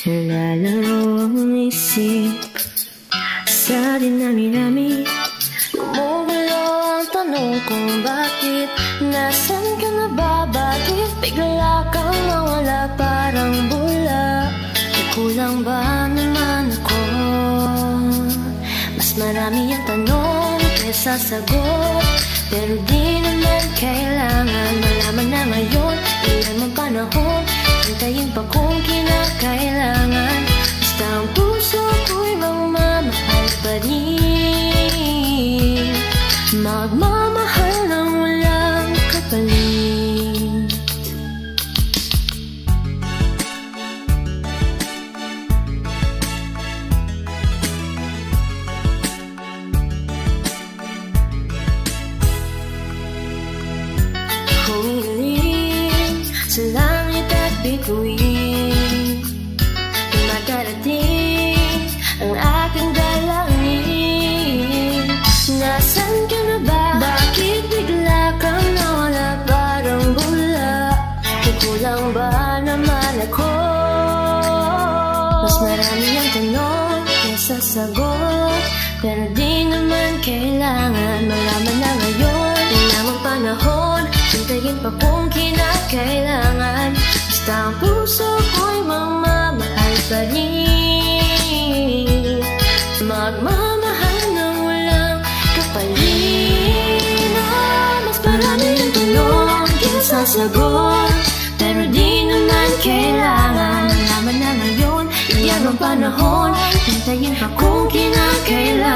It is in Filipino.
Lalaro ang isip sa dinami-rami. Gumugulo ang tanong kung bakit. Nasaan ka na ba? Bakit bigla kang nawala parang bula? May kulang ba naman ako? Mas marami ang tanong kaysa sagot, pero di naman kailangan malaman na ngayon. Ilan mong panahon, hintayin pa kung kinakailangan. Basta ang puso ko'y magmamahal pa rin, magmamahal ng walang kapalit. Humiling sa langit at bituin, makarating ang aking dalangin. Nasaan ka na ba? Bakit bigla kang nawala parang bula? May kulang ba naman ako? Mas marami ang tanong kaysa sagot, pero di naman kailangan malaman na ngayon. Ilang ang panahon, hintayin pa kung kinakailangan. Basta ang puso ko'y magmamahal pa rin, magmamahal ng walang kapalit. Mas marami ang tanong kaysa sagot, pero di naman kailangan malaman na ngayon. Iyan ang panahon, hintayin pa kung kinakailangan.